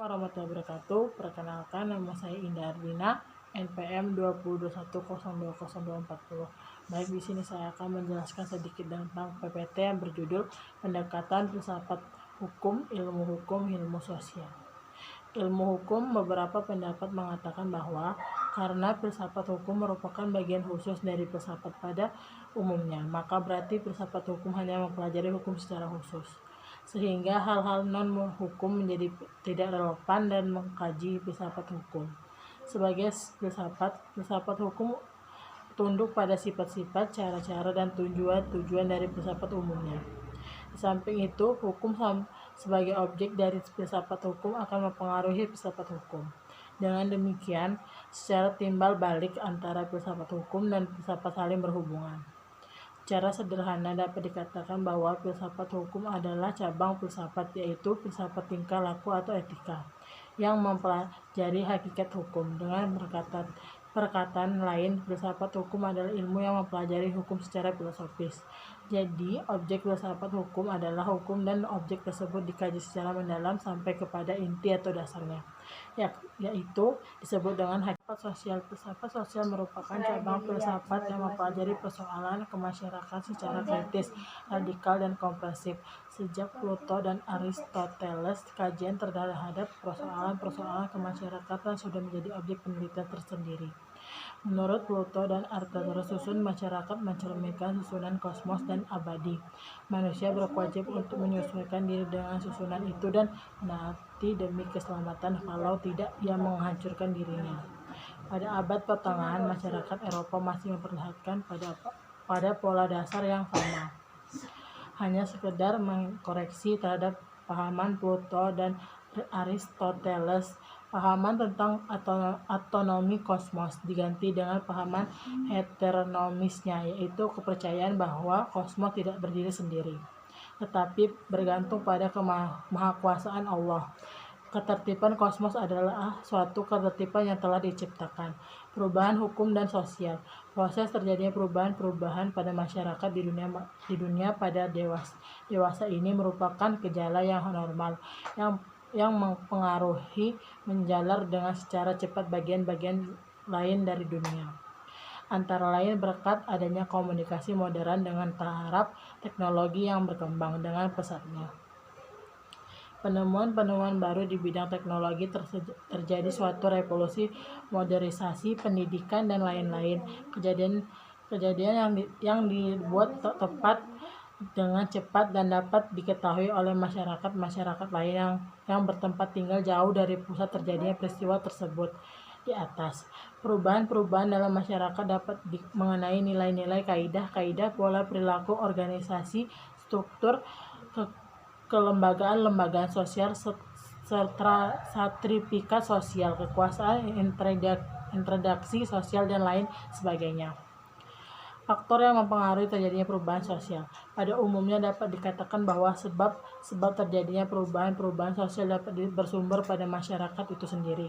Warahmatullahi wabarakatuh. Perkenalkan, nama saya Indah Ardina, NPM 2021020240. Baik, di sini saya akan menjelaskan sedikit tentang PPT yang berjudul Pendekatan Filsafat Hukum, Ilmu Sosial. Ilmu hukum, beberapa pendapat mengatakan bahwa karena filsafat hukum merupakan bagian khusus dari filsafat pada umumnya, maka berarti filsafat hukum hanya mempelajari hukum secara khusus, sehingga hal-hal non-hukum menjadi tidak relevan dan mengkaji filsafat hukum. Sebagai filsafat hukum tunduk pada sifat-sifat, cara-cara, dan tujuan dari filsafat umumnya. Di samping itu, hukum sebagai objek dari filsafat hukum akan mempengaruhi filsafat hukum. Dengan demikian, secara timbal balik antara filsafat hukum dan filsafat saling berhubungan. Secara sederhana dapat dikatakan bahwa filsafat hukum adalah cabang filsafat, yaitu filsafat tingkah laku atau etika, yang mempelajari hakikat hukum. Dengan perkataan lain, filsafat hukum adalah ilmu yang mempelajari hukum secara filosofis. Jadi, objek filsafat hukum adalah hukum dan objek tersebut dikaji secara mendalam sampai kepada inti atau dasarnya, yaitu disebut dengan hakikat sosial. Filsafat sosial merupakan cabang filsafat yang mempelajari persoalan kemasyarakatan secara kritis, radikal, dan komprehensif. Sejak Plato dan Aristoteles, kajian terhadap persoalan kemasyarakatan sudah menjadi objek penelitian tersendiri. Menurut Plato dan Aristoteles, susun masyarakat mencerminkan susunan kosmos dan abadi. Manusia berkewajiban untuk menyesuaikan diri dengan susunan itu dan menaati demi keselamatan, kalau tidak ia menghancurkan dirinya. Pada abad pertengahan, masyarakat Eropa masih memperlihatkan pada pola dasar yang sama, hanya sekedar mengkoreksi terhadap pahaman Plato dan Aristoteles. Pahaman tentang autonomi kosmos diganti dengan pahaman heteronomisnya, yaitu kepercayaan bahwa kosmos tidak berdiri sendiri, tetapi bergantung pada kemahakuasaan Allah. Ketertiban kosmos adalah suatu ketertiban yang telah diciptakan. Perubahan hukum dan sosial. Proses terjadinya perubahan pada masyarakat di dunia pada dewasa ini merupakan gejala yang normal, yang mempengaruhi menjalar dengan secara cepat bagian-bagian lain dari dunia. Antara lain berkat adanya komunikasi modern dengan taraf teknologi yang berkembang dengan pesatnya. Penemuan baru di bidang teknologi terjadi suatu revolusi modernisasi pendidikan dan lain-lain. Kejadian yang dibuat tepat dengan cepat dan dapat diketahui oleh masyarakat lain yang bertempat tinggal jauh dari pusat terjadinya peristiwa tersebut. Di atas, perubahan dalam masyarakat dapat mengenai nilai-nilai, kaidah, pola perilaku, organisasi, struktur, kelembagaan sosial, stratifikasi sosial, kekuasaan, interaksi sosial, dan lain sebagainya. Faktor yang mempengaruhi terjadinya perubahan sosial. Pada umumnya dapat dikatakan bahwa sebab terjadinya perubahan sosial dapat bersumber pada masyarakat itu sendiri,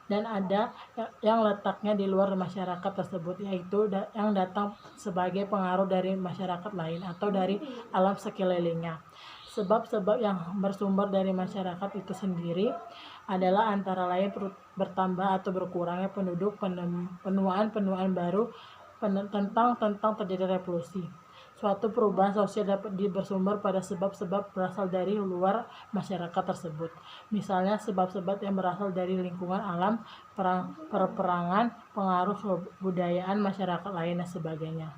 dan ada yang letaknya di luar masyarakat tersebut, yaitu yang datang sebagai pengaruh dari masyarakat lain atau dari alam sekelilingnya. Sebab-sebab yang bersumber dari masyarakat itu sendiri adalah antara lain bertambah atau berkurangnya penduduk, penuaan baru, tentang terjadi revolusi. Suatu perubahan sosial dapat bersumber pada sebab-sebab berasal dari luar masyarakat tersebut. Misalnya sebab-sebab yang berasal dari lingkungan alam, peperangan, pengaruh kebudayaan masyarakat lain, dan sebagainya.